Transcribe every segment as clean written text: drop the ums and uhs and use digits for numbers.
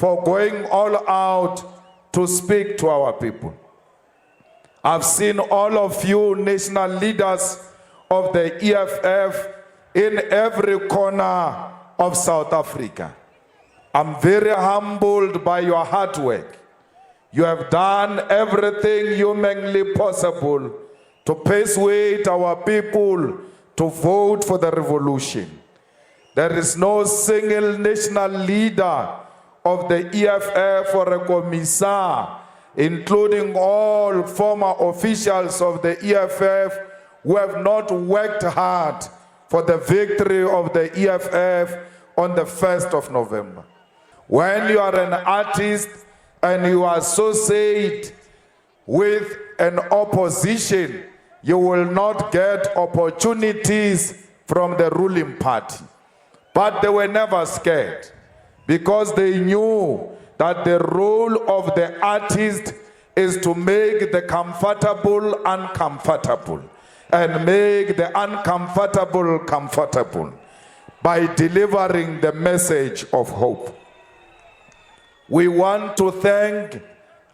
for going all out to speak to our people. I've seen all of you national leaders of the EFF in every corner of South Africa. I'm very humbled by your hard work. You have done everything humanly possible to persuade our people to vote for the revolution. There is no single national leader of the EFF or a commissar, including all former officials of the EFF, who have not worked hard for the victory of the EFF on the 1st of November. When you are an artist and you associate with an opposition, you will not get opportunities from the ruling party. But they were never scared, because they knew that the role of the artist is to make the comfortable uncomfortable and make the uncomfortable comfortable by delivering the message of hope. We want to thank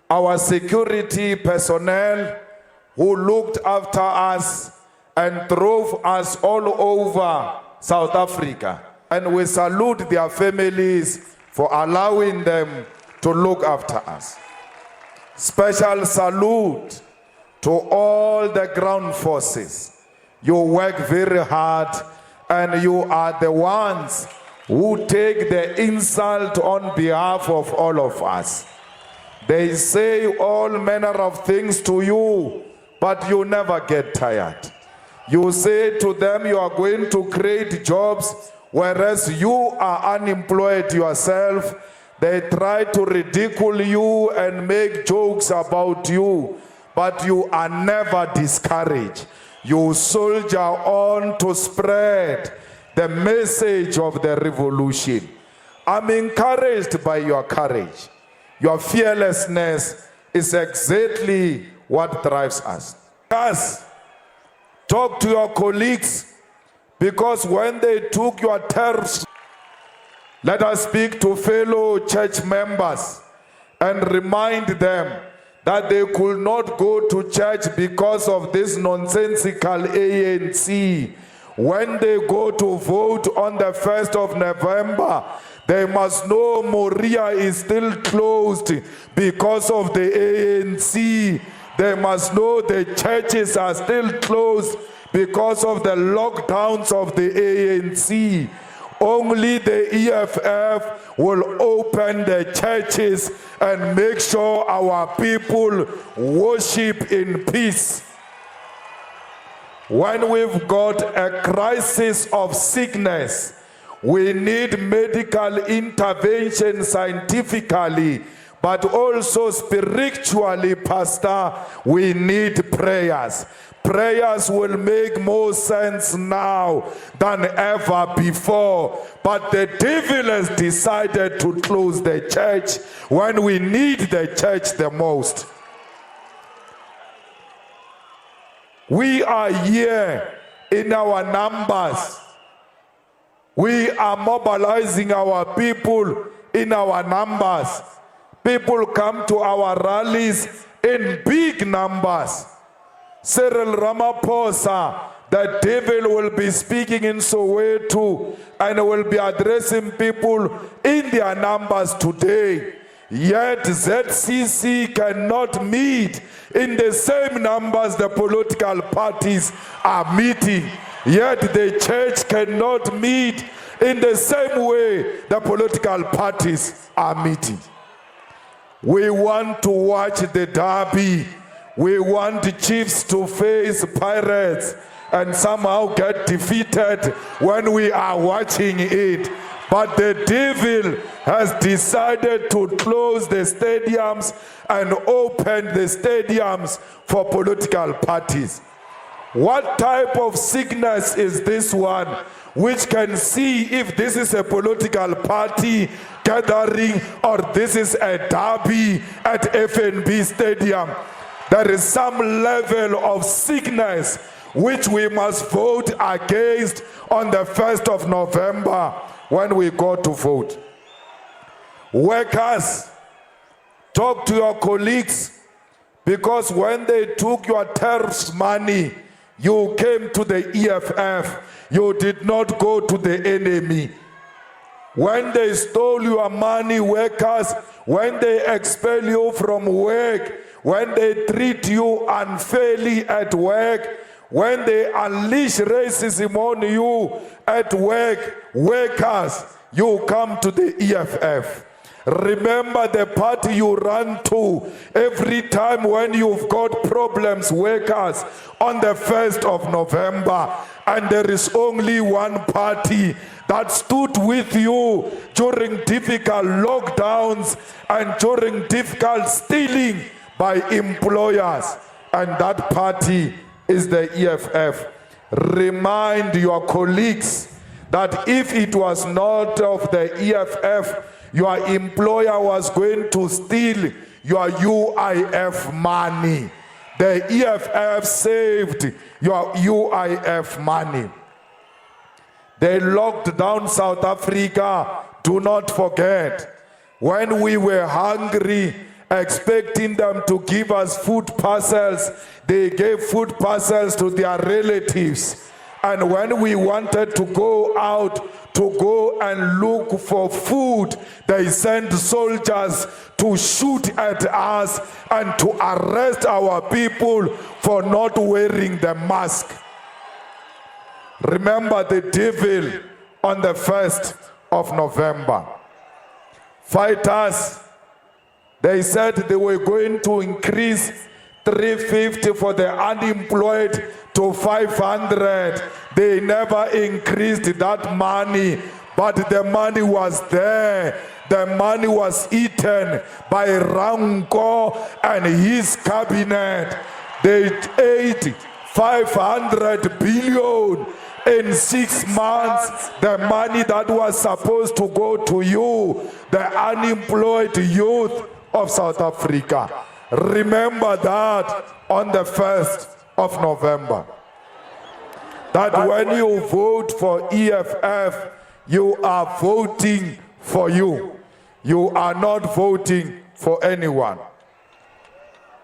our security personnel who looked after us and drove us all over South Africa. And we salute their families for allowing them to look after us. Special salute to all the ground forces. You work very hard, and you are the ones who take the insult on behalf of all of us. They say all manner of things to you, but you never get tired. You say to them you are going to create jobs, whereas you are unemployed yourself. They try to ridicule you and make jokes about you, but you are never discouraged. You soldier on to spread the message of the revolution. I'm encouraged by your courage. Your fearlessness is exactly what drives us. Yes, talk to your colleagues, because when they took your terms, let us speak to fellow church members and remind them that they could not go to church because of this nonsensical ANC. When they go to vote on the 1st of November, they must know Moria is still closed because of the ANC. They must know the churches are still closed because of the lockdowns of the ANC. Only the EFF will open the churches and make sure our people worship in peace. When we've got a crisis of sickness, we need medical intervention scientifically, but also spiritually, Pastor. We need prayers. Prayers will make more sense now than ever before. But the devil has decided to close the church when we need the church the most. We are here in our numbers. We are mobilizing our people in our numbers. People come to our rallies in big numbers. Cyril Ramaphosa, the devil, will be speaking in Soweto and will be addressing people in their numbers today. Yet ZCC cannot meet in the same numbers the political parties are meeting. Yet the church cannot meet in the same way the political parties are meeting. We want to watch the derby. We want the Chiefs to face Pirates and somehow get defeated when we are watching it. But the devil has decided to close the stadiums and open the stadiums for political parties. What type of sickness is this one, which can see if this is a political party gathering or this is a derby at FNB Stadium? There is some level of sickness which we must vote against on the 1st of November when we go to vote. Workers, talk to your colleagues, because when they took your tariffs money, you came to the EFF. You did not go to the enemy. When they stole your money, workers, when they expel you from work, when they treat you unfairly at work, when they unleash racism on you at work, workers, you come to the EFF. Remember the party you run to every time when you've got problems, workers, on the 1st of November. And there is only one party that stood with you during difficult lockdowns and during difficult stealing by employers. And that party is the EFF. Remind your colleagues that if it was not of the EFF, your employer was going to steal your UIF money. The EFF saved your UIF money. They locked down South Africa. Do not forget, when we were hungry, expecting them to give us food parcels, they gave food parcels to their relatives. And when we wanted to go out to go and look for food, they sent soldiers to shoot at us and to arrest our people for not wearing the mask. Remember the devil on the 1st of November. Fighters, they said they were going to increase 350 for the unemployed to 500. They never increased that money, but the money was there. The money was eaten by Ranko and his cabinet. They ate 500 billion in 6 months. The money that was supposed to go to you, the unemployed youth of South Africa. Remember that on the 1st of November. That when you vote for EFF, you are voting for you. You are not voting for anyone.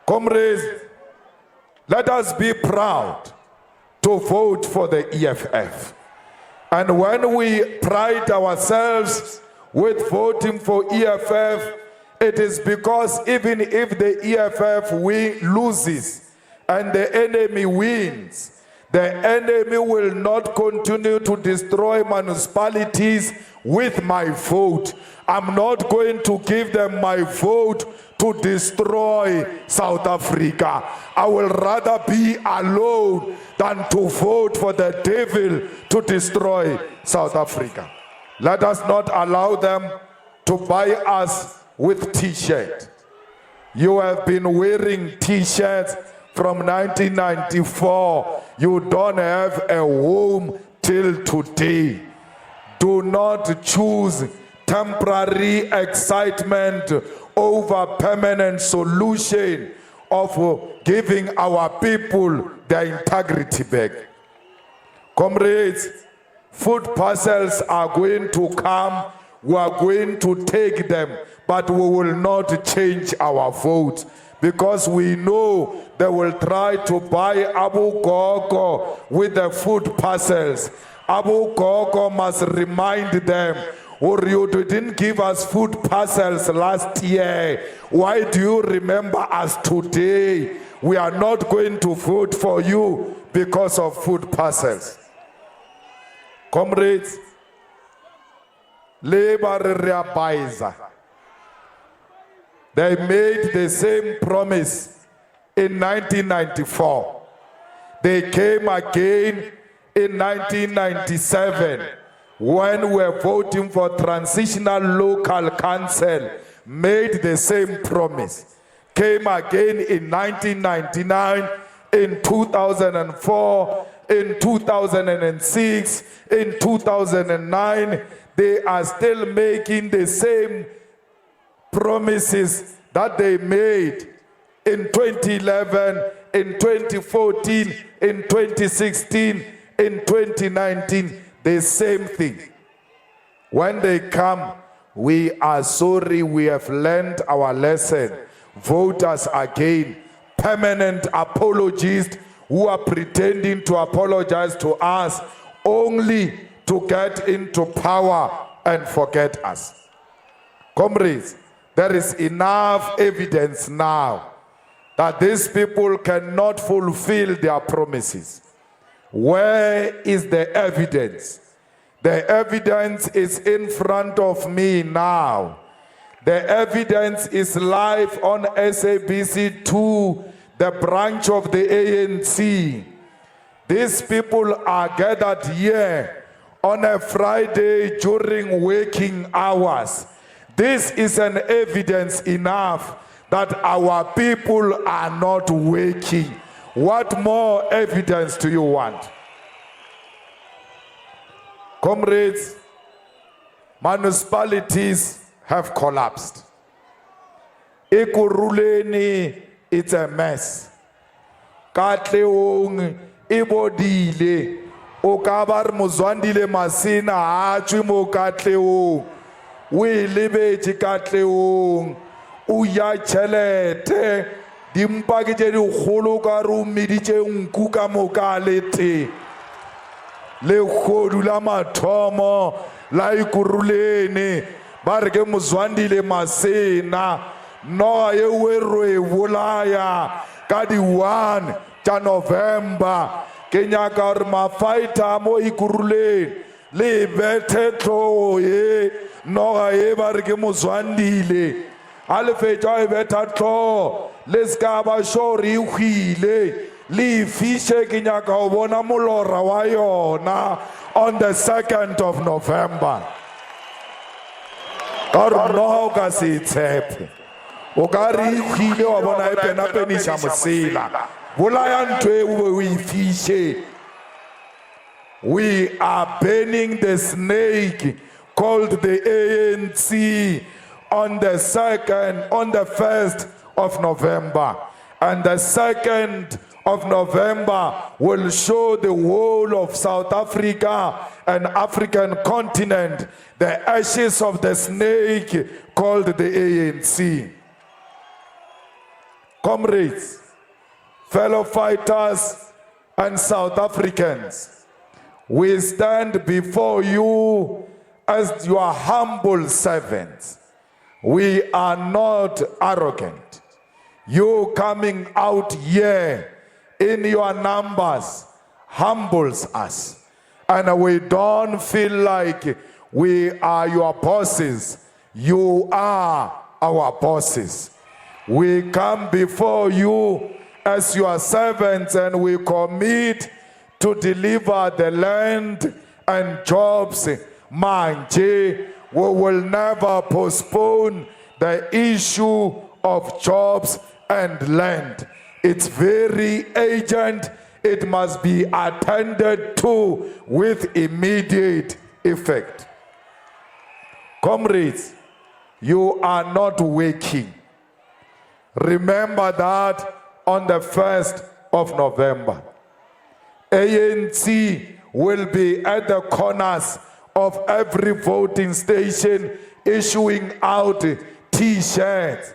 Comrades, let us be proud to vote for the EFF. And when we pride ourselves with voting for EFF, it is because even if the EFF loses and the enemy wins, the enemy will not continue to destroy municipalities with my vote. I'm not going to give them my vote to destroy South Africa. I will rather be alone than to vote for the devil to destroy South Africa. Let us not allow them to buy us with t-shirt. You have been wearing t-shirts from 1994. You don't have a home till today. Do not choose temporary excitement over permanent solution of giving our people their integrity back. Comrades, food parcels are going to come. We are going to take them, but we will not change our vote, because we know they will try to buy Abu Gogo with the food parcels. Abu Gogo must remind them, or you didn't give us food parcels last year. Why do you remember us today? We are not going to vote for you because of food parcels. Comrades, Labour reapaiza. They made the same promise in 1994. They came again in 1997 when we were voting for transitional local council, made the same promise. Came again in 1999, in 2004, in 2006, in 2009. They are still making the same promises that they made in 2011, in 2014, in 2016, in 2019, the same thing. When they come We are sorry we have learned our lesson. Vote us again. Permanent apologists who are pretending to apologize to us only to get into power and forget us. Comrades, there is enough evidence now that these people cannot fulfill their promises. Where is the evidence? The evidence is in front of me now. The evidence is live on SABC2, the branch of the ANC. These people are gathered here on a Friday during working hours. This is an evidence enough that our people are not working. What more evidence do you want? Comrades, municipalities have collapsed. Ekurhuleni, it's a mess. Katleong, Ibodile, Okabar Muzwandile Masina, Achimo Katleong, we libe Katleong, Uya Chelete, Dimpagete Holokaru Midiche Unkuka Mokalete, Le Hodulama Tomo, Laikurulene, Barge Muzwandile Masena, no Ewerwe Wulaya, Kadi 1 ta November, Kenya Karma Fighter Mo Ikurule, Le Beteto, no Ebarge Muzwandile, Alfeja Betato, Les Gaba Shori Huile, Li Fishe Kenya Kawona Mulora Wayona on the 2nd of November. Or no kasi tsepe. Ogari hile wabona epena penisha musila. Bulayan twe we fishe. We are burning the snake called the ANC on the 1st of November. And the 2nd of November will show the whole of South Africa and African continent the ashes of the snake called the ANC. Comrades, fellow fighters and South Africans, we stand before you as your humble servants. We are not arrogant. You coming out here in your numbers humbles us. And we don't feel like we are your bosses. You are our bosses. We come before you as your servants and we commit to deliver the land and jobs. Manje, we will never postpone the issue of jobs and land. It's very urgent. It must be attended to with immediate effect. Comrades, you are not waking. Remember that on the 1st of November, ANC will be at the corners of every voting station issuing out T-shirts.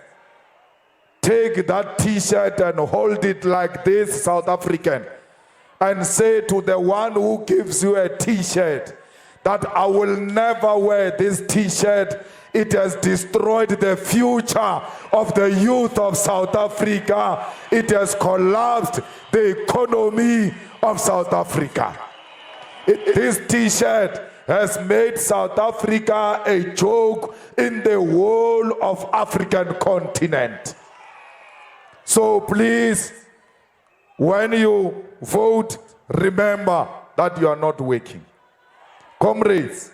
Take that T-shirt and hold it like this, South African, and say to the one who gives you a T-shirt that I will never wear this T-shirt. It has destroyed the future of the youth of South Africa. It has collapsed the economy of South Africa. This T-shirt has made South Africa a joke in the whole of African continent. So please, when you vote, remember that you are not waking. Comrades,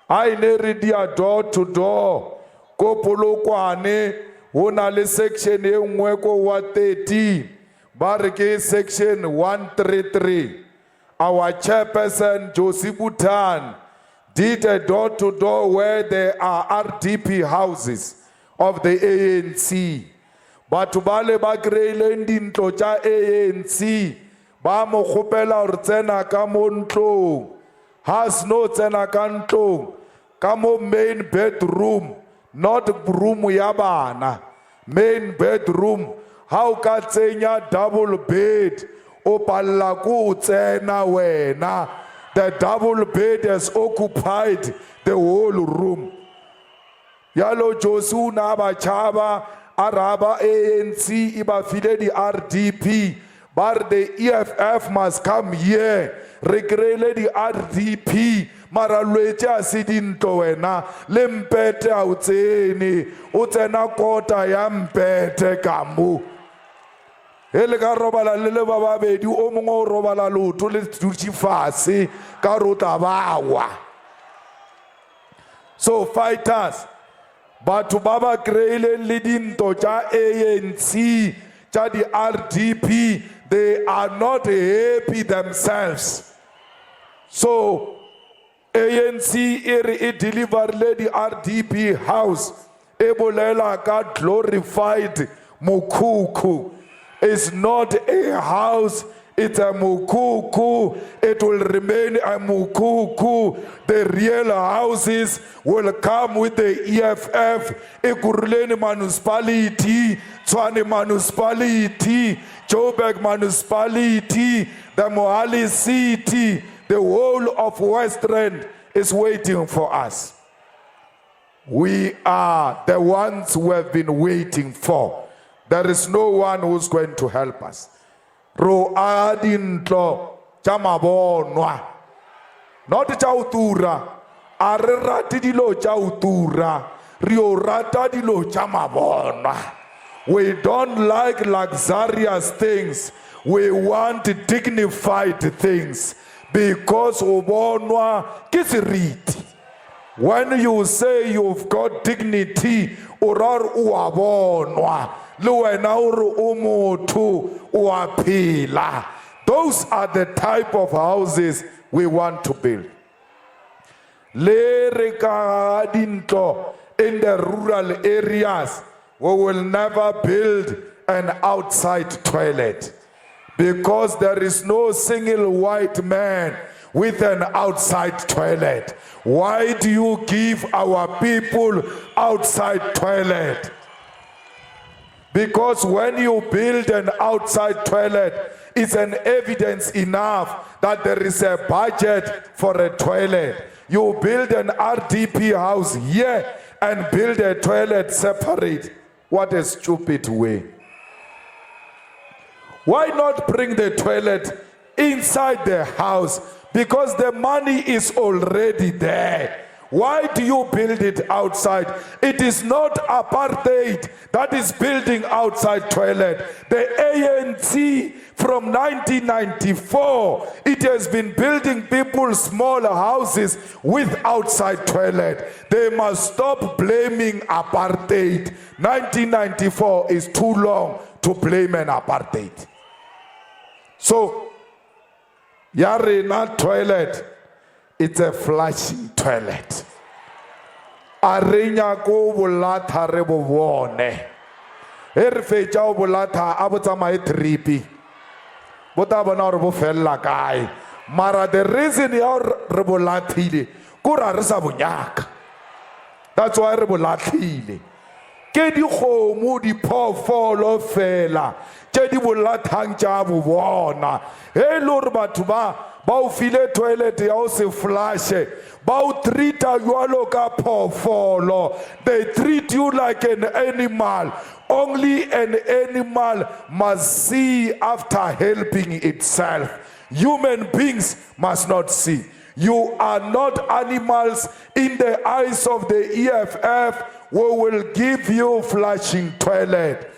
I ready door to door. Kopolokwane, wonale section nweko wa 30, barke section 133. Our chairperson, Josie Butan, did a door to door where there are RDP houses of the ANC. Batubale bagrele ndintlo tša ANC ba mo kgopela gore tsena ka mo ntlong, has no tsena ka ntlong ka mo main bedroom, not room ya bana, main bedroom. How ka tsenya double bed, o palla ku tsena wena. The double bed has occupied the whole room. Yalo Josu na ba chaba araba ANC iba file di RDP. But the EFF must come here. Regrele di RDP. Mara lweche asidinto wena. Lempete autseni. Utsena kota ya mpete kamu. Ele ka robala le baba bedi o mongwe robala lotho le dutse fase ka rota bawa. So fighters, batho ba ba kreile le dinto tša ANC tša di RDP, they are not happy themselves. So ANC e deliver le di RDP house e bolela ka glorified mukuku. It's not a house, it's a mukuku. It will remain a mukuku. The real houses will come with the EFF, Ekurhuleni municipality, Tshwane municipality, Joburg municipality, the Mohali city. The whole of Western is waiting for us. We are the ones who have been waiting for. There is no one who's going to help us. Ro adintlo chamabonwa. Not chautura. Arrati dilo chautura. Rio rata dilo chamabonwa. We don't like luxurious things. We want dignified things. Because ubonwa kisiriti. When you say you've got dignity, urar uabonwa. Those are the type of houses we want to build. In the rural areas, we will never build an outside toilet because there is no single white man with an outside toilet. Why do you give our people outside toilet? Because when you build an outside toilet, it's an evidence enough that there is a budget for a toilet. You build an RDP house here and build a toilet separate. What a stupid way. Why not bring the toilet inside the house? Because the money is already there. Why do you build it outside? It is not apartheid that is building outside toilet. The ANC from 1994, it has been building people smaller houses with outside toilet. They must stop blaming apartheid. 1994 is too long to blame an apartheid. So, Yarena toilet, it's a flushing toilet. Arenya ko bolata re bo bone. E re fetša o bolata a bo tsamaye tripi. Bo ta bona gore bo fella kae. Mara the reason ya re bolathile ko ra re sa bonyaka. That's why re bolathile. Ke dikgomo diphoofolo fela tše di bolathang tša bo bona. E le gore batho ba o file toilet ya o se flashe, ba o treata jwalo ka phoofolo. They treat you like an animal. Only an animal must see after helping itself. Human beings must not see. You are not animals in the eyes of the EFF. We will give you flushing toilet.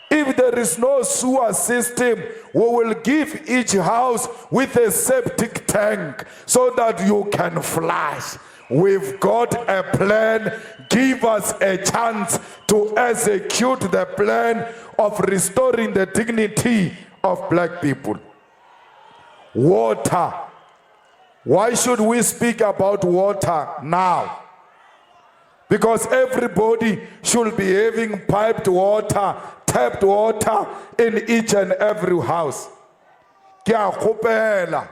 If there is no sewer system, we will give each house with a septic tank so that you can flush. We've got a plan. Give us a chance to execute the plan of restoring the dignity of black people. Water. Why should we speak about water now? Because everybody should be having piped water, tapped water in each and every house. Kia kgopela,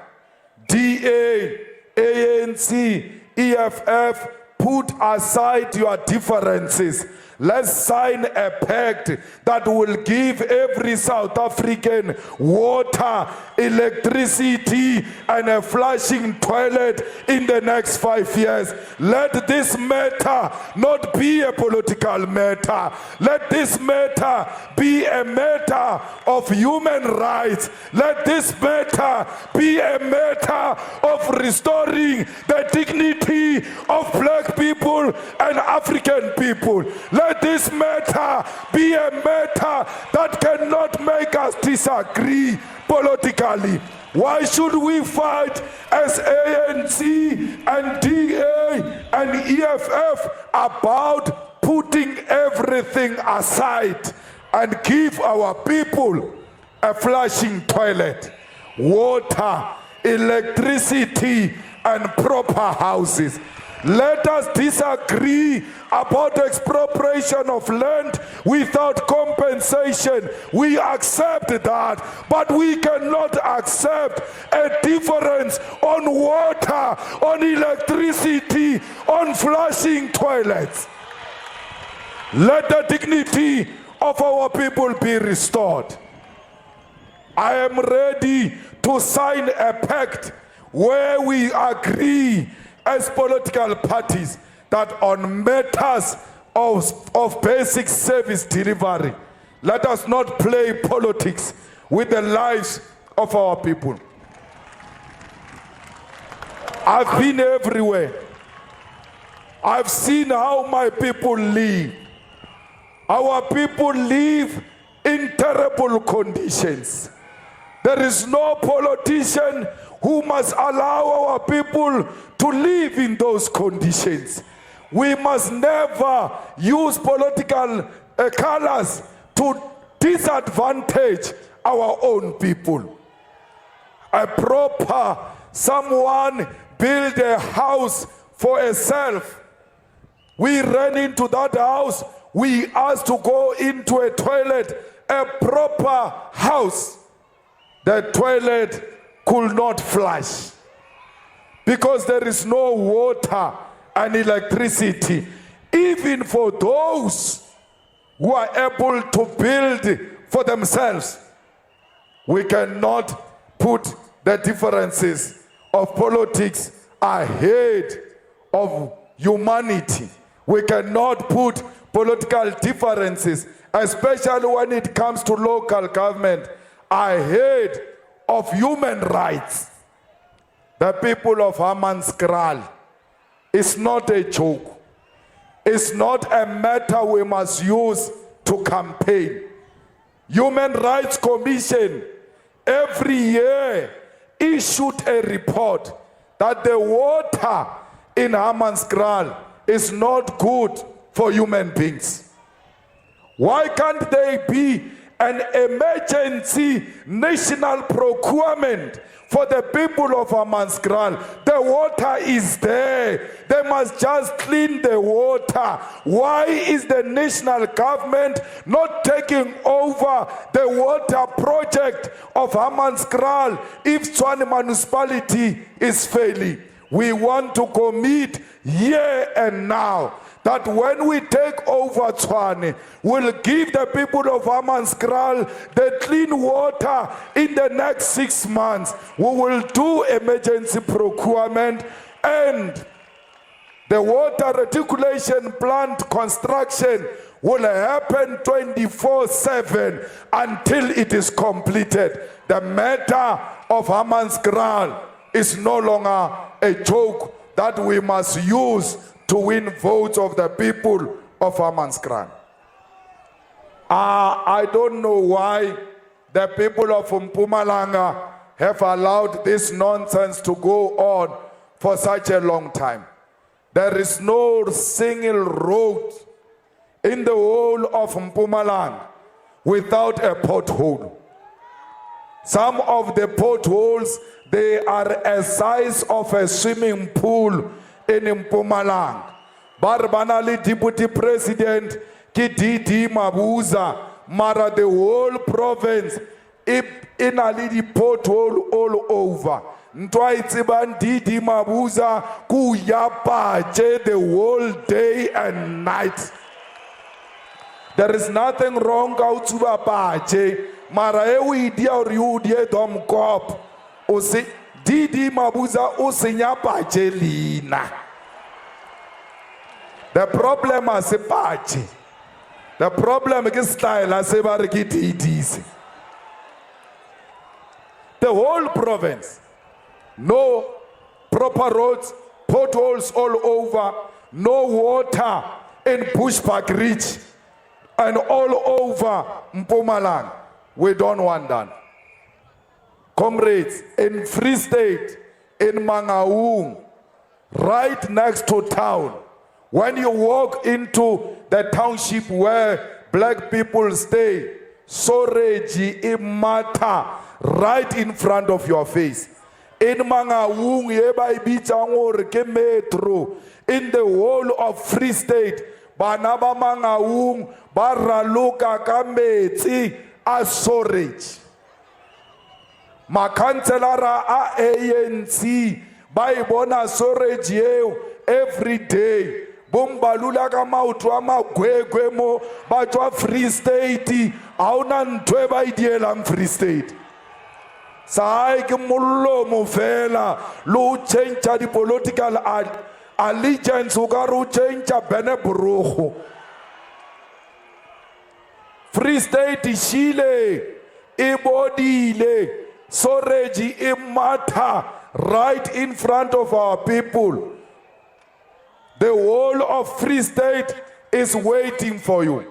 DA, ANC, EFF, put aside your differences. Let's sign a pact that will give every South African water, electricity, and a flushing toilet in the next 5 years. Let this matter not be a political matter. Let this matter be a matter of human rights. Let this matter be a matter of restoring the dignity of black people and African people. Let this matter be a matter that cannot make us disagree politically. Why should we fight as ANC and DA and EFF about putting everything aside and give our people a flushing toilet, water, electricity, and proper houses? Let us disagree about expropriation of land without compensation. We accept that, but we cannot accept a difference on water, on electricity, on flushing toilets. Let the dignity of our people be restored. I am ready to sign a pact where we agree as political parties that on matters of basic service delivery, let us not play politics with the lives of our people. I've been everywhere. I've seen how my people live. Our people live in terrible conditions. There is no politician who must allow our people to live in those conditions. We must never use political colors to disadvantage our own people. A proper someone build a house for herself. We ran into that house, we asked to go into a toilet, a proper house. The toilet could not flush because there is no water and electricity. Even for those who are able to build for themselves, we cannot put the differences of politics ahead of humanity. We cannot put political differences, especially when it comes to local government, ahead of human rights. The people of Hammanskraal is not a joke. It's not a matter we must use to campaign. Human Rights Commission every year issued a report that the water in Hammanskraal is not good for human beings. Why can't there be an emergency national procurement for the people of Hammanskraal? The water is there. They must just clean the water. Why is the national government not taking over the water project of Hammanskraal if Tshwane municipality is failing? We want to commit here and now that when we take over Tshwane, we'll give the people of Hammanskraal the clean water in the next 6 months. We will do emergency procurement, and the water reticulation plant construction will happen 24/7 until it is completed. The matter of Hammanskraal is no longer a joke that we must use to win votes of the people of Hammanskraal. I don't know why the people of Mpumalanga have allowed this nonsense to go on for such a long time. There is no single road in the whole of Mpumalanga without a pothole. Some of the potholes, they are a size of a swimming pool in Mpumalanga. Barbanali Deputy President Kididi Mabuza, mara the whole province in a little pothole all over. ntwa itsebang Didi Mabuza ku ya patše the whole day and night. There is nothing wrong ka utsuba patše mara e o idia ore o die dom kop o se Didi Mabuza o senya patše leina. The problem is patše. The problem is style se ba re ke Didis. The whole province, no proper roads, potholes all over, no water in Bushbuck Ridge and all over Mpumalanga. We don't want that. Comrades, in Free State, in Mangaung, right next to town, when you walk into the township where black people stay, Soreji Imata, right in front of your face. In Mangaung, metro, in the whole of Free State, Banaba Mangaung, Baraluka Kameti, a Soreji. Makantelara a ANC, Baibona Soreji every day. Bombalula kama utwama gwegwe mo batwa Free State auna ntwe ba idielang Free State sai ke mollo mo fela lo change the political allegiance o ka ro change bene borogo. Free State shile e bodile Soreji e matha right in front of our people. The whole of Free State is waiting for you.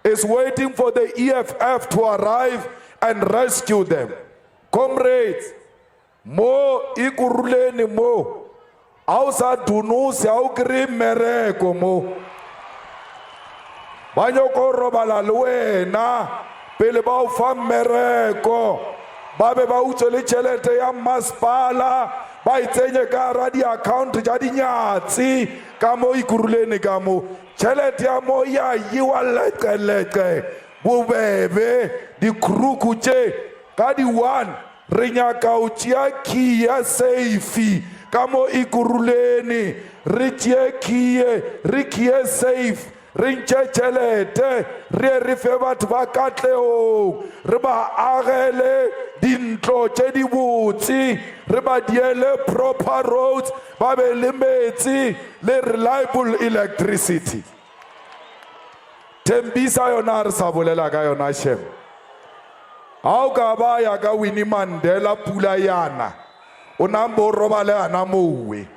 Is waiting for the EFF to arrive and rescue them. Comrades, mo ikuruleni mo. Ausa dunusi au kri mereko mo. Banyoko robala luena. Pele ba ufa mereko. Babe ba uchole chelete ya maspala. Ba itsenye ka radi account ja dinyatsi ka mo ikuruleni ka mo tšhelete ya mo ya yiwa leqeleqe bobebe dikruku tše ka di-1 re nyaka o tšea key ya safe ka mo ikuruleni re tšee key re key safe re ntše tšhelete re fe batho ba katleong re ba agele dintlo tše di botse re ba diele proper roads ba be le metsi le reliable electricity. Tembisa yona re sa bolela ka yona shem ha o ka ba ya ka Winnie Mandela pula yana o nambo robale ana mowe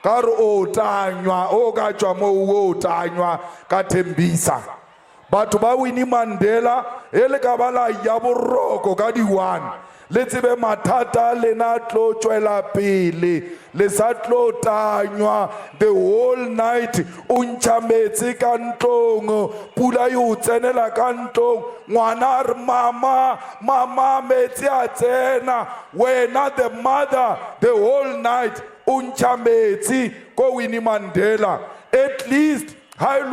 ka re o tanywa o ka tšwa mo o tanywa ka Tembisa. Batho ba Winnie Mandela ele ka bala ya boroko ka di-1 le tsebe mathata lena tlo tšwela pele le sa tlo tanywa the whole night o ntšha metsi ka ntlong pula yo tsenela ka ntlong ngwana re mama metsi a tsena wena the mother the whole night o ntšha metsi ko Winnie Mandela. At least on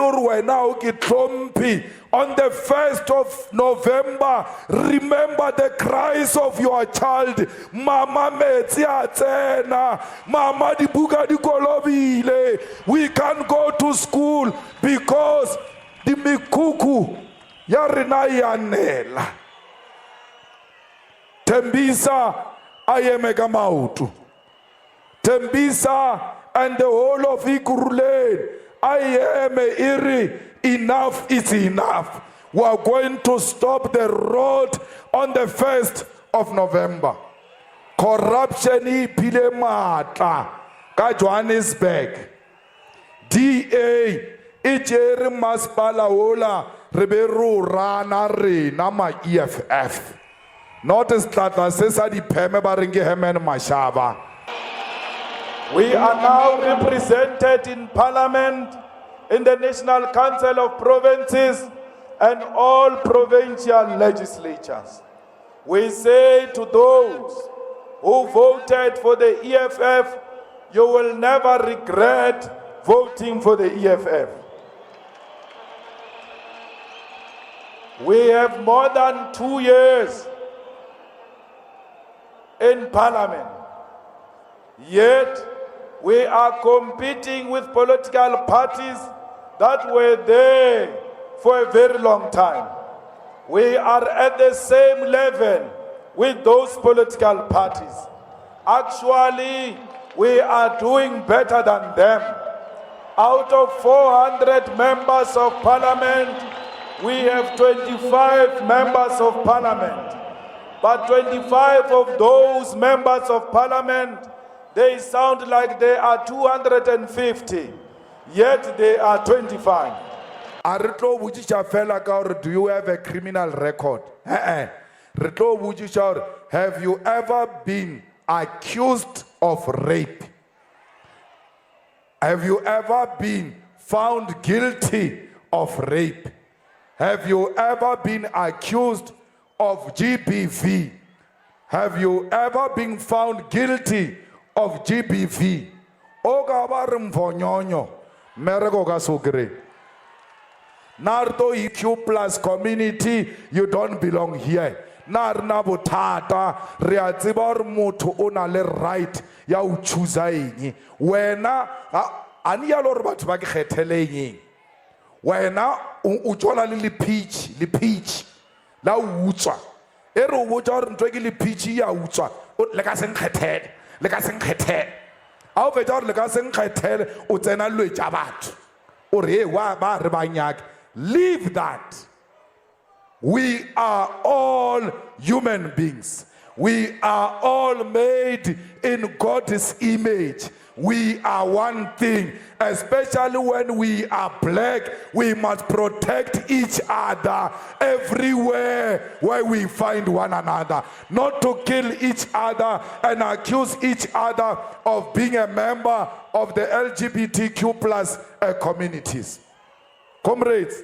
the 1st of November, remember the cries of your child. Mama metsi a tsena, mama dibuka di kolobile. We can't go to school because the mikuku ya rena yanela. Tembisa ayemeka mautu. Tembisa and the whole of Ikuruleni. I am iri, enough is enough. We are going to stop the road on the 1st of November. Corruption ipile matla ka Johannesburg. DA ijeri masipala ola reberu rana rena ma EFF. Notice that sesa di pheme ba ringe hemen mashaba. We are now represented in Parliament, in the National Council of Provinces, and all provincial legislatures. We say to those who voted for the EFF, you will never regret voting for the EFF. We have more than 2 years in in parliament. Yet, we are competing with political parties that were there for a very long time. We are at the same level with those political parties. Actually, we are doing better than them. Out of 400 members of parliament, we have 25 members of parliament. But 25 of those members of parliament, they sound like they are 250, yet they are 25. Aritlo bujisha fela ka, do you have a criminal record? Ritlo bujisha, have you ever been accused of rape? Have you ever been found guilty of rape? Have you ever been accused of GBV? Have you ever been found guilty of GBV? Oga barim vonyonyo, merego gasugre. Nardo EQ plus community, you don't belong here. Narna botata, reatsibor mutu ona le right ya u choosa eng. Wena ani ya lor batho ba ke kgetheleng. Wena u tsola le peach la utswa. E re o botsa gore ntwe ke le peach ya utswa, le ka seng kgethele, le ka seng kgethele. A o fetsa gore le ka seng kgethele o tsena lwetsa batho. O re wa ba re ba nyaka. Leave that. We are all human beings. We are all made in God's image. We are one thing. Especially when we are black, we must protect each other everywhere where we find one another. Not to kill each other and accuse each other of being a member of the LGBTQ plus communities. Comrades,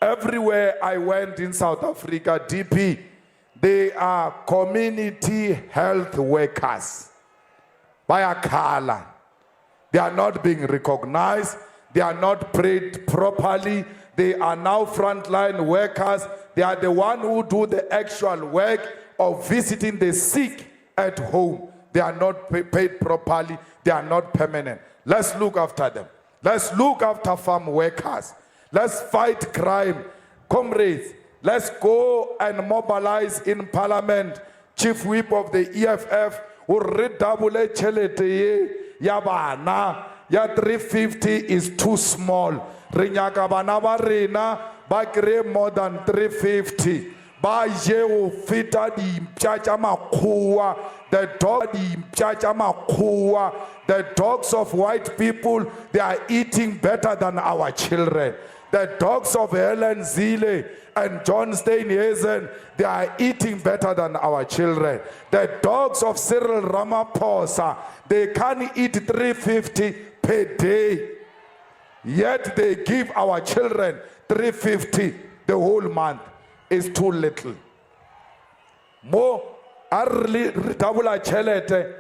everywhere I went in South Africa, DP, they are community health workers. By a color. They are not being recognized. They are not paid properly. They are now frontline workers. They are the one who do the actual work of visiting the sick at home. They are not paid properly. They are not permanent. Let's look after them. Let's look after farm workers. Let's fight crime. Comrades, let's go and mobilize in parliament. Chief Whip of the EFF will redouble chelete ya bana ya 350 is too small. Rinyaka bana ba rena ba kre more than 350. Ba je o fita di mpcha makhuwa. The dog di mpcha makhuwa. The dogs of white people, they are eating better than our children. The dogs of Helen Zille and John Steenhuisen, they are eating better than our children. The dogs of Cyril Ramaphosa, they can eat 350 per day. Yet they give our children 350 the whole month. It's too little. Mo arli tabula chelete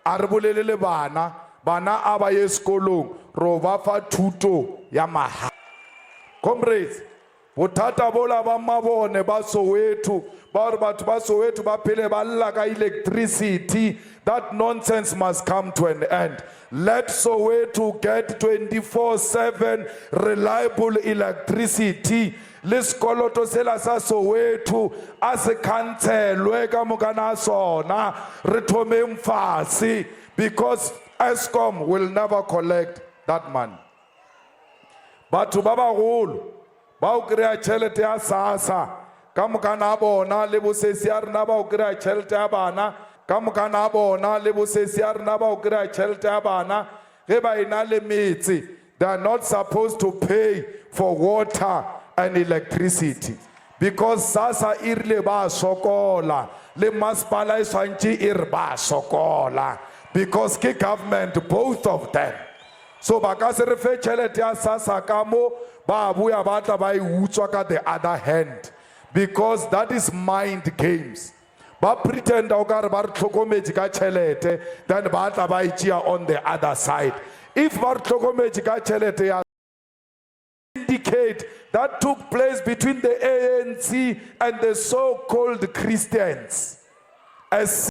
arbulele bana aba ye skolong roba fa thuto ya mahala. Comrades, bothata bola ba mabone ba Soweto, ba batho ba Soweto ba phele ba lla ka electricity. That nonsense must come to an end. Let Soweto get 24/7 reliable electricity. Le skoloto sela sa Soweto a se cancelwe ka mokana sona re thomeng fase, because Eskom will never collect that money. Batho ba bagolo ba o kry-a tšhelete ya SASSA ka moka na bona le bosesi ya rena ba o kry-a tšhelete ya bana ka moka na bona le bosesi ya rena ba o kry-a tšhelete ya bana ge ba ena le metse. They are not supposed to pay for water and electricity because SASSA e rile ba sokola le masepala e swantše e re ba sokola because ke government, both of them. So bakase re fe tšhelete ya SASSA ka mo ba buya ba tla ba e utswa ka the other hand, because that is mind games. Ba pretend o ka re ba re tlhokometse ka tšhelete, then ba tla ba e tšea on the other side. If ba re tlhokometse ka tšhelete ya indicate that took place between the ANC and the so-called Christians. As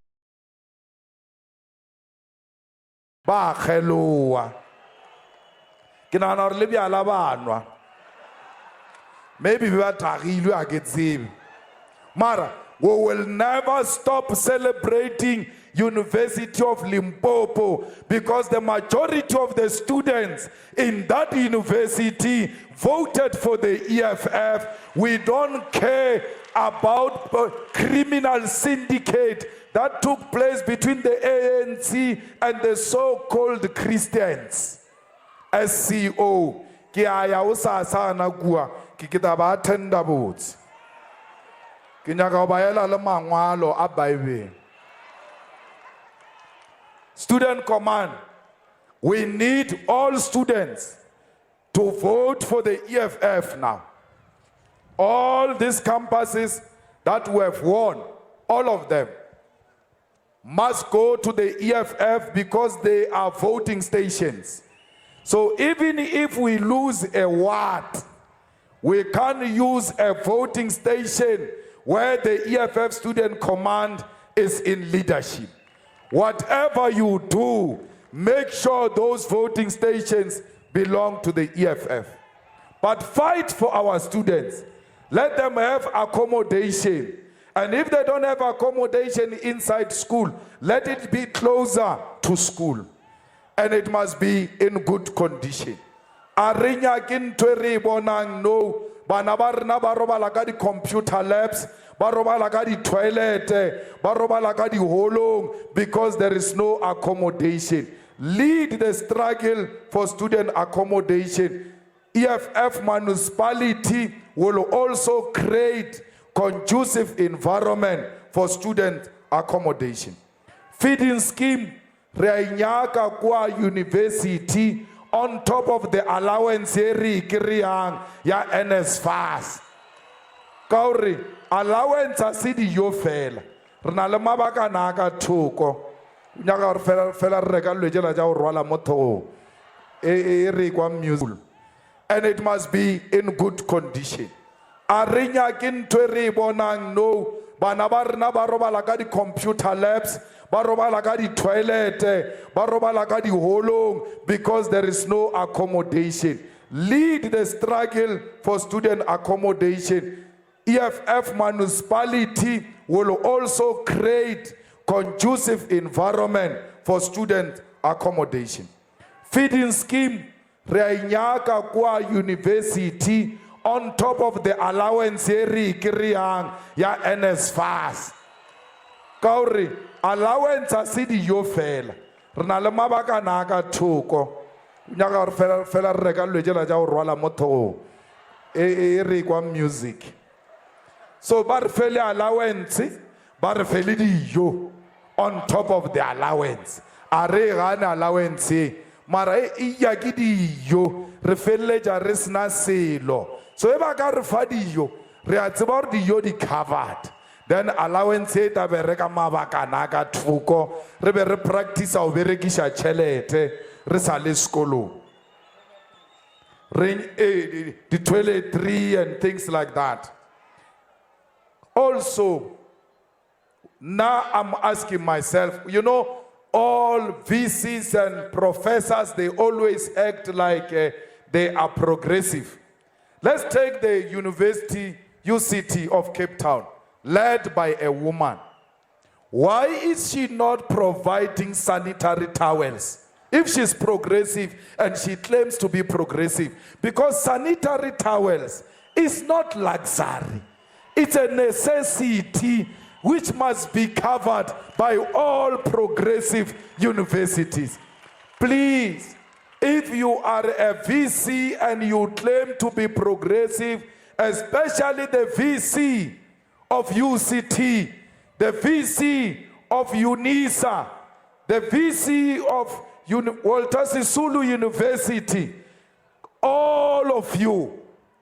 ba kgeloa. Ke nagana gore le bjala banwa. Maybe ba tagilwe a ke tsebe. Mara, we will never stop celebrating University of Limpopo because the majority of the students in that university voted for the EFF. We don't care about criminal syndicate that took place between the ANC and the so-called Christians. SCO. Ki aya o sa na kua ki kita ba attenda botse. Ke nyaka ba ela le mangwalo a Bible. Student command. We need all students to vote for the EFF now. All these campuses that we have won, all of them, must go to the EFF because they are voting stations. So even if we lose a ward, we can use a voting station where the EFF Student Command is in leadership. Whatever you do, make sure those voting stations belong to the EFF. But fight for our students. Let them have accommodation. And if they don't have accommodation inside school, let it be closer to school. And it must be in good condition. Arinya kintwe bonang no bana ba rena ba robala ka di computer labs, ba robala ka di toilet, ba robala ka di holong because there is no accommodation. Lead the struggle for student accommodation. EFF municipality will also create conducive environment for student accommodation. Feeding scheme Reinyaka kwa university on top of the allowance eri kiriyang ya NSFAS. Kauri allowance asidi yo fela. Rena le mabaka na ka thoko. Nyaka re fela reka lwejela ja o rwala motho. Eri kwa music. And it must be in good condition. Arinya kintwe re bonang no bana ba rena ba robala ka di computer labs, ba robala ka di toilet, ba robala ka di holong because there is no accommodation. Lead the struggle for student accommodation. EFF municipality will also create conducive environment for student accommodation. Feeding scheme Reinyaka kwa university on top of the allowance eri kiriyang ya NSFAS. Kauri allowance asidi yo fela. Rena le mabaka na ka thoko. Nyaka re fela reka lwejela ja o rwala motho. Eri kwa music. So ba re fele allowance, ba re fele dijo on top of the allowance. Are gana allowance mara ya ki dijo re feleletša re sena selo. So if I got re fa dijo, re a tseba gore dijo di covered. Then allowance e ta bereka mabaka na ka thoko, re be re practice o berekisha tšhelete re sa le sekolong. The toiletry and things like that. Also, now I'm asking myself, you know, all VCs and professors, they always act like they are progressive. Let's take the University UCT of Cape Town, led by a woman. Why is she not providing sanitary towels? If she's progressive and she claims to be progressive, because sanitary towels is not luxury. It's a necessity which must be covered by all progressive universities. Please, if you are a VC and you claim to be progressive, especially the VC of UCT, the VC of UNISA, the VC of Walter Sisulu University, all of you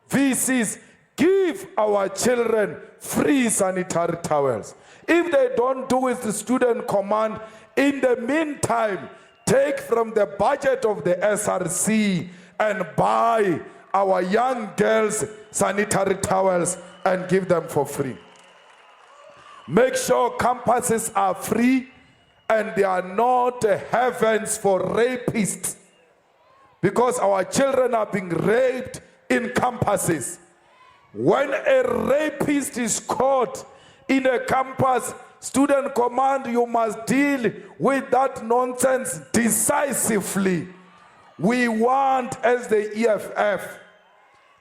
VCs, give our children free sanitary towels. If they don't do it, the student command, in the meantime, take from the budget of the SRC and buy our young girls sanitary towels and give them for free. Make sure campuses are free and they are not heavens for rapists, because our children are being raped in campuses. When a rapist is caught in a campus, student command, you must deal with that nonsense decisively. We want, as the EFF,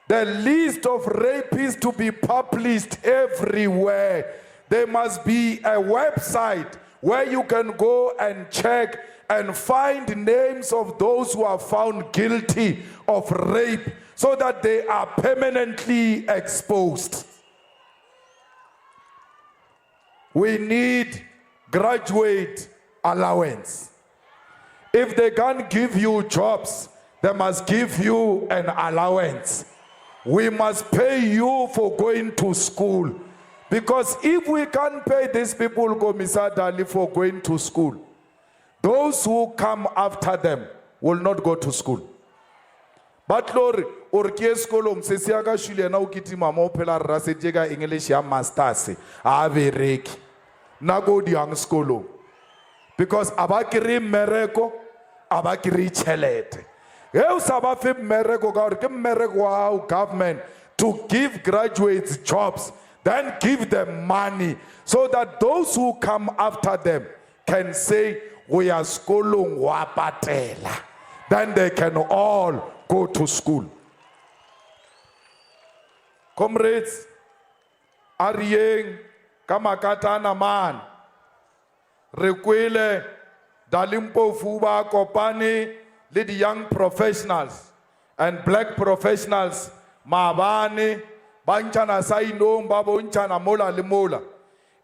the list of rapists to be published everywhere. There must be a website where you can go and check and find names of those who are found guilty of rape, so that they are permanently exposed. We need graduate allowance. If they can't give you jobs, they must give you an allowance. We must pay you for going to school. Because if we can't pay these people, Komisadali, for going to school, those who come after them will not go to school. But Lord, orke skolong se se aga shule na ukitima mo phela rra se jega English ya masters a bereki na go di ang skolo, because abakiri mereko abakiri chelete e o sa ba fe mereko ka re ke mereko wa government to give graduates jobs, then give them money so that those who come after them can say we are skolong wa patela, then they can all go to school. Comrades, Arieng, Kamakatana man, Requile, Dalimpo Fuba, Kopani, the young professionals and black professionals, Mabani, Banchana Saino, Babunchana Mola Limola.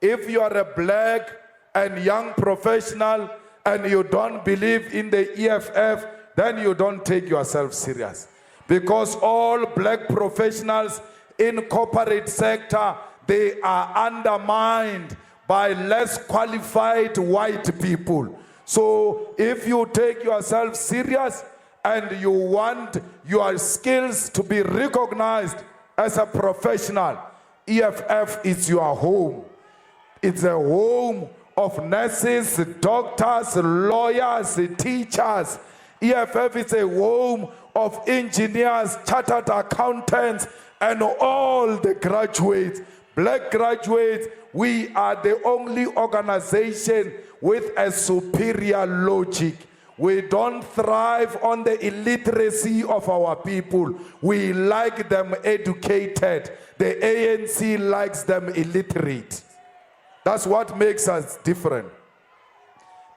If you are a black and young professional and you don't believe in the EFF, then you don't take yourself serious. Because all black professionals in corporate sector, they are undermined by less qualified white people. So if you take yourself serious and you want your skills to be recognized as a professional, EFF is your home. It's a home of nurses, doctors, lawyers, teachers. EFF is a home of engineers, chartered accountants, and all the graduates, black graduates. We are the only organization with a superior logic. We don't thrive on the illiteracy of our people. We like them educated. The ANC likes them illiterate. That's what makes us different.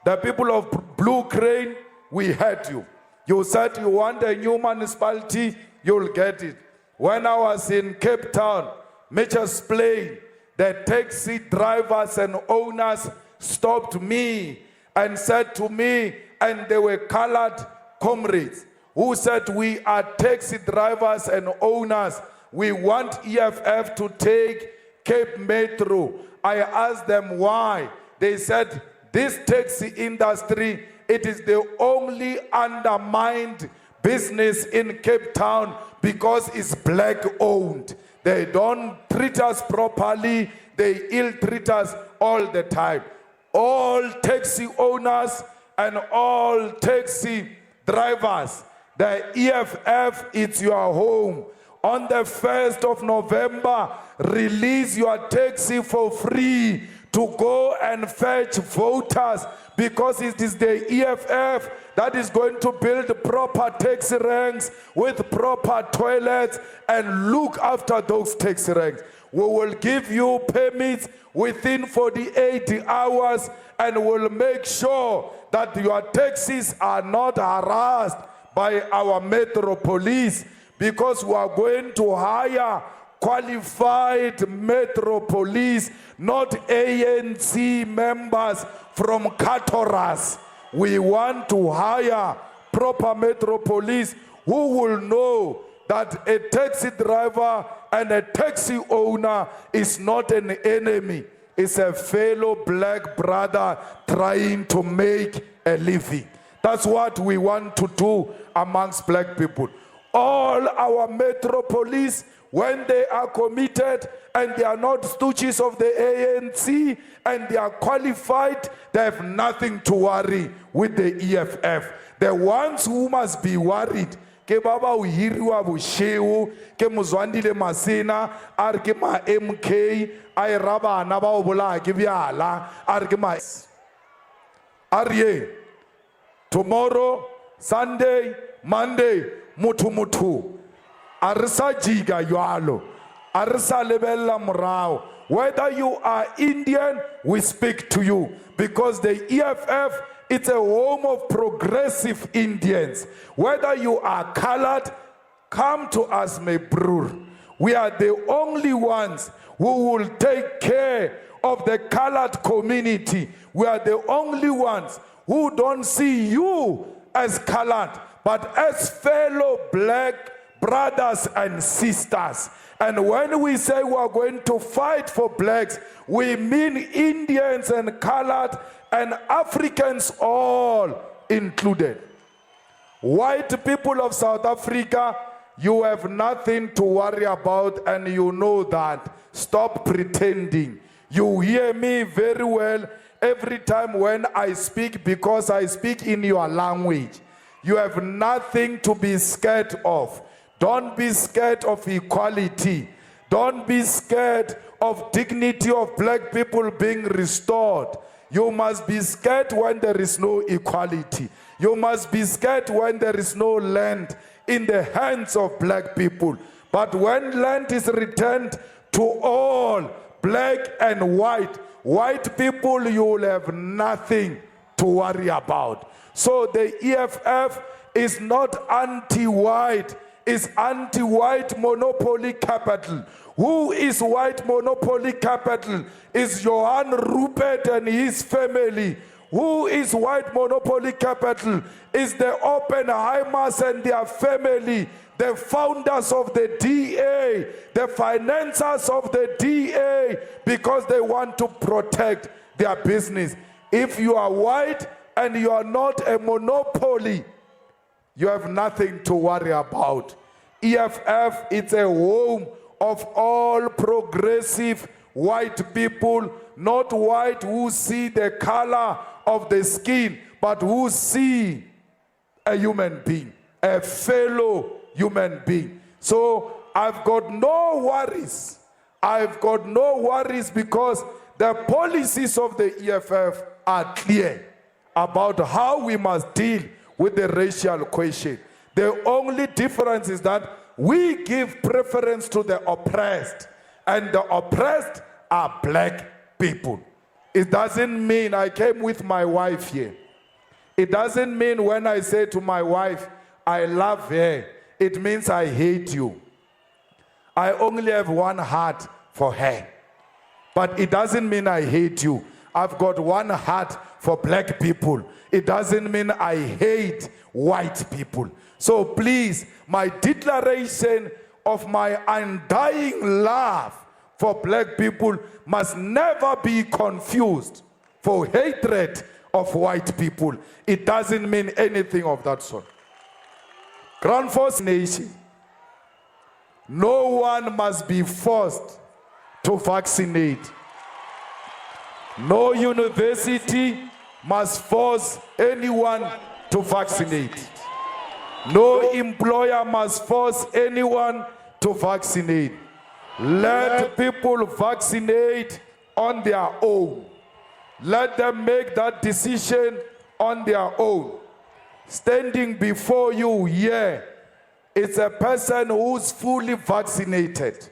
The people of Blue Crane, we heard you. You said you want a new municipality, you'll get it. When I was in Cape Town, Mitchell's Plain, the taxi drivers and owners stopped me and said to me, and they were colored comrades, who said, we are taxi drivers and owners. We want EFF to take Cape Metro. I asked them why. They said, this taxi industry, it is the only undermined business in Cape Town because it's black owned. They don't treat us properly. They ill treat us all the time. All taxi owners and all taxi drivers, the EFF, it's your home. On the 1st of November, release your taxi for free to go and fetch voters, because it is the EFF that is going to build proper taxi ranks with proper toilets and look after those taxi ranks. We will give you permits within 48 hours and will make sure that your taxis are not harassed by our Metro Police, because we are going to hire qualified Metro Police, not ANC members from Katoras. We want to hire proper Metro Police who will know that a taxi driver and a taxi owner is not an enemy. It's a fellow black brother trying to make a living. That's what we want to do amongst black people. All our Metro Police, when they are committed and they are not stooges of the ANC and they are qualified, they have nothing to worry with the EFF. The ones who must be worried, ke baba o hiriwa bosheu ke mozwandile masena a re ke ma MK a e rabana ba o bolaya ke bjala a re ke ma a re tomorrow, Sunday, Monday, mutu a re sa jiga jwalo a re sa lebella morao. Whether you are Indian, we speak to you, because the EFF, it's a home of progressive Indians. Whether you are colored, come to us, my brother. We are the only ones who will take care of the colored community. We are the only ones who don't see you as colored, but as fellow black brothers and sisters. And when we say we are going to fight for blacks, we mean Indians and colored and Africans all included. White people of South Africa, you have nothing to worry about, and you know that. Stop pretending. You hear me very well every time when I speak, because I speak in your language. You have nothing to be scared of. Don't be scared of equality. Don't be scared of dignity of black people being restored. You must be scared when there is no equality. You must be scared when there is no land in the hands of black people. But when land is returned to all, black and white people, you will have nothing to worry about. So the EFF is not anti-white, it's anti-white monopoly capital. Who is white monopoly capital? Is Johan Rupert and his family. Who is white monopoly capital? Is the Oppenheimers and their family, the founders of the DA, the financiers of the DA, because they want to protect their business. If you are white and you are not a monopoly, you have nothing to worry about. EFF, it's a home of all progressive white people, not white who see the color of the skin, but who see a human being, a fellow human being. So I've got no worries. I've got no worries, because the policies of the EFF are clear about how we must deal with the racial question. The only difference is that we give preference to the oppressed, and the oppressed are black people. It doesn't mean I came with my wife here. It doesn't mean when I say to my wife, I love her, it means I hate you. I only have one heart for her. But it doesn't mean I hate you. I've got one heart for black people. It doesn't mean I hate white people. So please, my declaration of my undying love for black people must never be confused for hatred of white people. It doesn't mean anything of that sort. Ground Force Nation, no one must be forced to vaccinate. No university must force anyone to vaccinate. No employer must force anyone to vaccinate. Let people vaccinate on their own. Let them make that decision on their own. Standing before you here, it's a person who's fully vaccinated.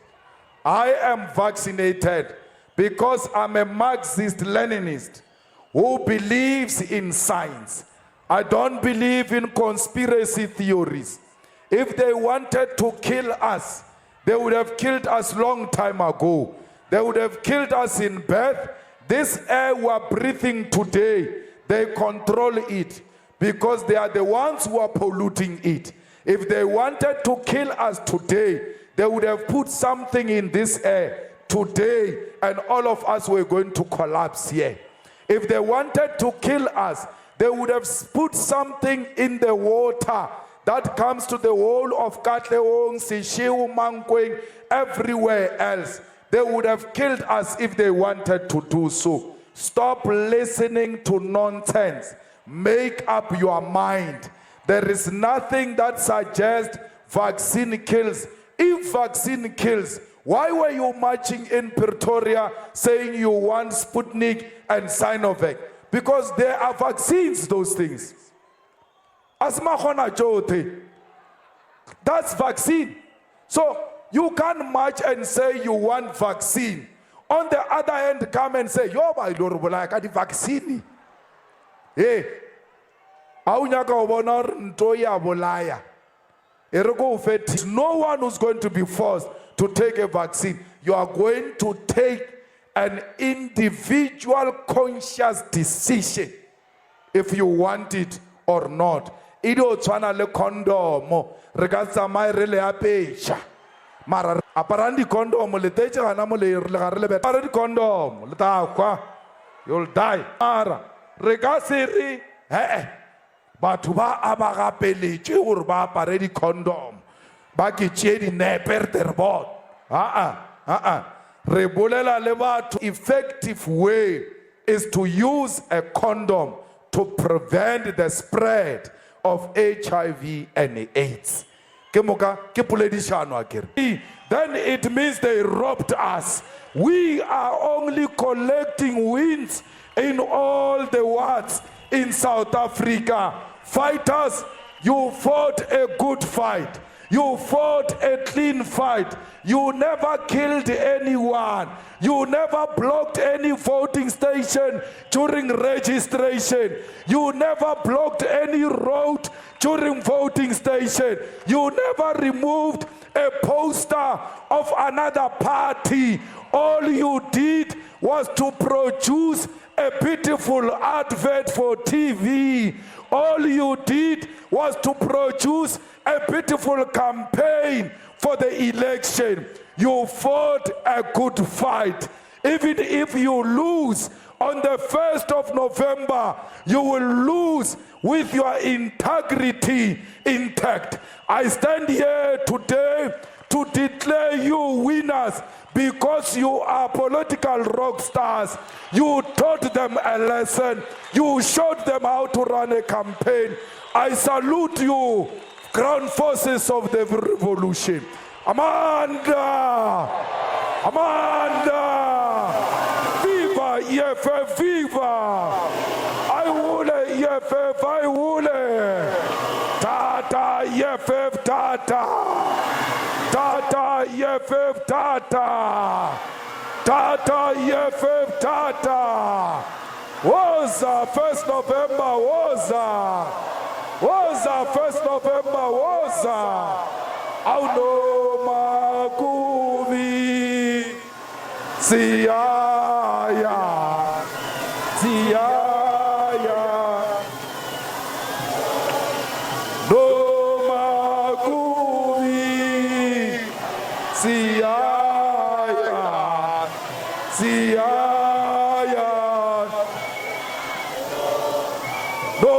I am vaccinated because I'm a Marxist-Leninist who believes in science. I don't believe in conspiracy theories. If they wanted to kill us, they would have killed us long time ago. They would have killed us in birth. This air we are breathing today, they control it because they are the ones who are polluting it. If they wanted to kill us today, they would have put something in this air today and all of us were going to collapse here. If they wanted to kill us, they would have put something in the water that comes to the whole of Katlehong, Seshiu, Mankweng, everywhere else. They would have killed us if they wanted to do so. Stop listening to nonsense. Make up your mind. There is nothing that suggests vaccine kills. If vaccine kills, why were you marching in Pretoria saying you want Sputnik and Sinovac? Because there are vaccines, those things. That's vaccine. So you can't march and say you want vaccine. On the other hand, come and say, yo, by the vaccine. Hey, no one who's going to be forced to take a vaccine. You are going to take an individual conscious decision if you want it or not. Ido tshwana le condom re ka tsamaya re le apeša mara aparang di condom le tetse gana mo le gare le apara di condom le ta kwa you'll die mara re ka se re batho ba aba gapeletše gore ba apare di condom ba ke tšee dinepe re bot re bolela le batho. Effective way is to use a condom to prevent the spread of HIV and AIDS. Then it means they robbed us. We are only collecting wins in all the wards in South Africa. Fighters, you fought a good fight. You fought a clean fight. You never killed anyone. You never blocked any voting station during registration. You never blocked any road during voting station. You never removed a poster of another party. All you did was to produce a beautiful advert for TV. All you did was to produce a beautiful campaign for the election. You fought a good fight. Even if you lose on the 1st of November, you will lose with your integrity intact. I stand here today to declare you winners because you are political rock stars. You taught them a lesson. You showed them how to run a campaign. I salute you, ground forces of the revolution. Amanda! Amanda! Viva EFF, viva! I will EFF, I will. Tata EFF, Tata! Tata EFF, Tata! Tata EFF, Tata! Woza, 1st November, Woza! Woza, 1st November, Woza! Auno makuvi siaya siaya no makuvi siaya siaya no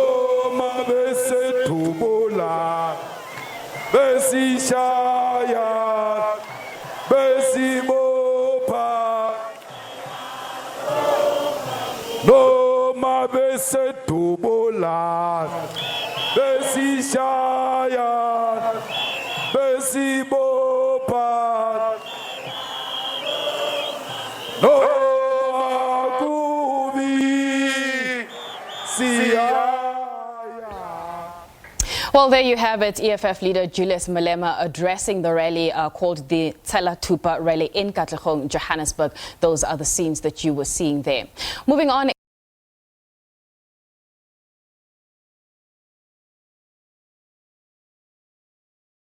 mabese tubola Besi Shaya, Besi Mopa, no ma bese tubola, Besi Shaya, Besi Mopa, no Akubi, Siya. Well, there you have it. EFF leader Julius Malema addressing the rally called the Tsela Tupa rally in Katlehong, Johannesburg. Those are the scenes that you were seeing there. Moving on.